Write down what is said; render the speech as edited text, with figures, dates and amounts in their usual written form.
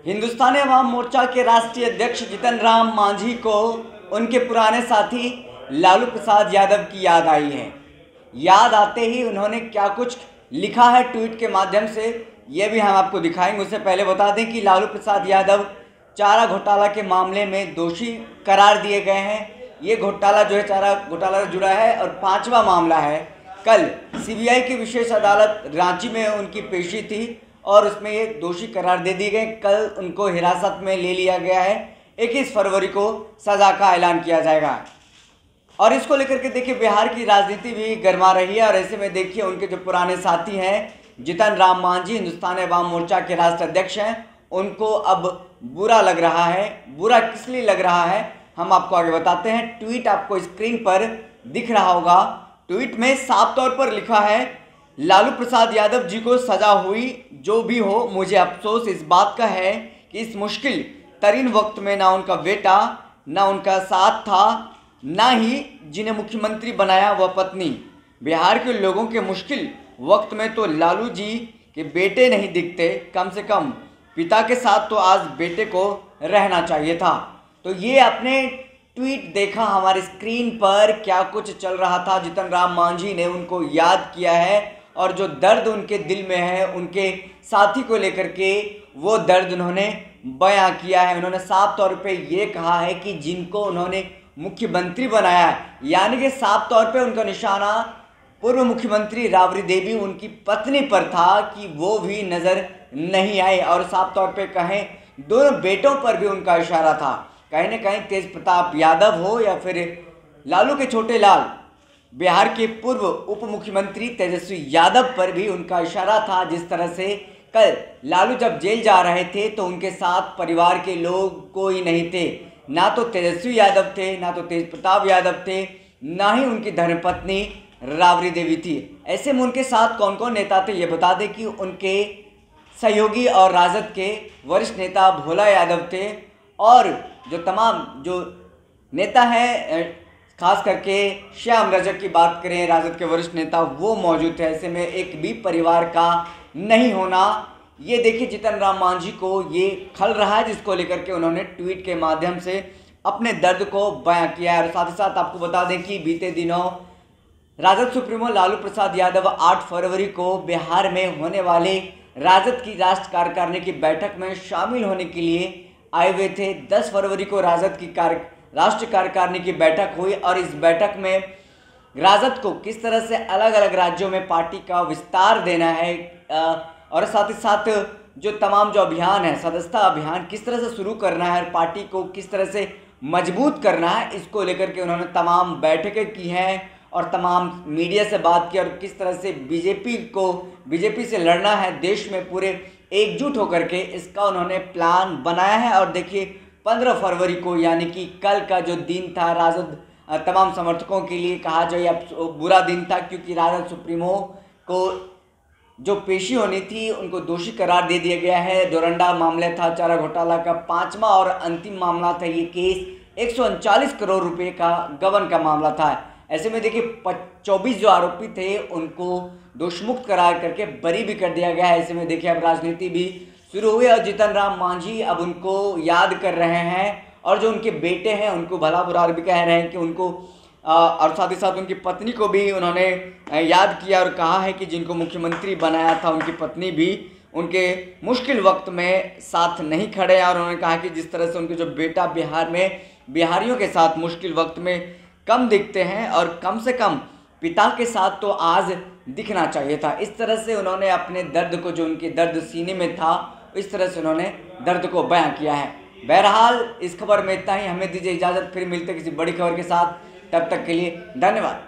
हिंदुस्तानी अवाम मोर्चा के राष्ट्रीय अध्यक्ष जीतन राम मांझी को उनके पुराने साथी लालू प्रसाद यादव की याद आई है। याद आते ही उन्होंने क्या कुछ लिखा है ट्वीट के माध्यम से, ये भी हम आपको दिखाएंगे। उससे पहले बता दें कि लालू प्रसाद यादव चारा घोटाला के मामले में दोषी करार दिए गए हैं। ये घोटाला जो है चारा घोटाला से जुड़ा है और 5वां मामला है। कल सीबीआई की विशेष अदालत रांची में उनकी पेशी थी और उसमें ये दोषी करार दे दिए गए। कल उनको हिरासत में ले लिया गया है। 21 फरवरी को सजा का ऐलान किया जाएगा। और इसको लेकर के देखिए बिहार की राजनीति भी गर्मा रही है और ऐसे में देखिए उनके जो पुराने साथी हैं जीतन राम मांझी, हिंदुस्तानी अवाम मोर्चा के राष्ट्रीय अध्यक्ष हैं, उनको अब बुरा लग रहा है। बुरा किस लिए लग रहा है हम आपको आगे बताते हैं। ट्वीट आपको स्क्रीन पर दिख रहा होगा। ट्वीट में साफ तौर पर लिखा है, लालू प्रसाद यादव जी को सजा हुई जो भी हो, मुझे अफसोस इस बात का है कि इस मुश्किल तरीन वक्त में ना उनका बेटा ना उनका साथ था, ना ही जिन्हें मुख्यमंत्री बनाया वह पत्नी। बिहार के लोगों के मुश्किल वक्त में तो लालू जी के बेटे नहीं दिखते, कम से कम पिता के साथ तो आज बेटे को रहना चाहिए था। तो ये अपने ट्वीट देखा हमारे स्क्रीन पर, क्या कुछ चल रहा था। जीतन राम मांझी ने उनको याद किया है और जो दर्द उनके दिल में है उनके साथी को लेकर के, वो दर्द उन्होंने बयां किया है। उन्होंने साफ तौर पे ये कहा है कि जिनको उन्होंने मुख्यमंत्री बनाया है, यानी कि साफ तौर पे उनका निशाना पूर्व मुख्यमंत्री राबड़ी देवी उनकी पत्नी पर था कि वो भी नज़र नहीं आए। और साफ तौर पे कहें दोनों बेटों पर भी उनका इशारा था। कहीं ना कहीं तेज प्रताप यादव हो या फिर लालू के छोटे लाल, बिहार के पूर्व उप मुख्यमंत्री तेजस्वी यादव पर भी उनका इशारा था। जिस तरह से कल लालू जब जेल जा रहे थे तो उनके साथ परिवार के लोग कोई नहीं थे, ना तो तेजस्वी यादव थे, ना तो तेज प्रताप यादव थे, ना ही उनकी धर्मपत्नी राबड़ी देवी थी। ऐसे में उनके साथ कौन कौन नेता थे ये बता दें कि उनके सहयोगी और राजद के वरिष्ठ नेता भोला यादव थे और जो तमाम जो नेता हैं, खास करके श्याम रजक की बात करें, राजद के वरिष्ठ नेता, वो मौजूद थे। ऐसे में एक भी परिवार का नहीं होना, ये देखिए जीतन राम मांझी को ये खल रहा है, जिसको लेकर के उन्होंने ट्वीट के माध्यम से अपने दर्द को बयां किया है। और साथ ही साथ आपको बता दें कि बीते दिनों राजद सुप्रीमो लालू प्रसाद यादव 8 फरवरी को बिहार में होने वाले राजद की राष्ट्रीय कार्यकारिणी की बैठक में शामिल होने के लिए आए हुए थे। 10 फरवरी को राजद की राष्ट्रीय कार्यकारिणी की बैठक हुई और इस बैठक में राजद को किस तरह से अलग अलग राज्यों में पार्टी का विस्तार देना है और साथ ही साथ जो तमाम जो अभियान है, सदस्यता अभियान किस तरह से शुरू करना है और पार्टी को किस तरह से मजबूत करना है, इसको लेकर के उन्होंने तमाम बैठकें की हैं और तमाम मीडिया से बात की और किस तरह से बीजेपी से लड़ना है देश में पूरे एकजुट होकर के, इसका उन्होंने प्लान बनाया है। और देखिए 15 फरवरी को यानी कि कल का जो दिन था, राजद तमाम समर्थकों के लिए कहा जाए बुरा दिन था, क्योंकि राजद सुप्रीमो को जो पेशी होनी थी उनको दोषी करार दे दिया गया है। डोरंडा मामला था, चारा घोटाला का 5वां और अंतिम मामला था। ये केस 139 करोड़ रुपए का गबन का मामला था। ऐसे में देखिए 24 जो आरोपी थे उनको दोषमुक्त करार करके बरी भी कर दिया गया है। ऐसे में देखिए अब राजनीति भी शुरू हुई और जीतन राम मांझी अब उनको याद कर रहे हैं और जो उनके बेटे हैं उनको भला बुरा भी कह रहे हैं कि उनको और साथ ही साथ उनकी पत्नी को भी उन्होंने याद किया और कहा है कि जिनको मुख्यमंत्री बनाया था उनकी पत्नी भी उनके मुश्किल वक्त में साथ नहीं खड़े। और उन्होंने कहा कि जिस तरह से उनके जो बेटा बिहार में बिहारियों के साथ मुश्किल वक्त में कम दिखते हैं और कम से कम पिता के साथ तो आज दिखना चाहिए था। इस तरह से उन्होंने अपने दर्द को, जो उनके दर्द सीने में था, इस तरह से उन्होंने दर्द को बयां किया है। बहरहाल इस खबर में इतना ही। हमें दीजिए इजाज़त, फिर मिलते किसी बड़ी खबर के साथ। तब तक के लिए धन्यवाद।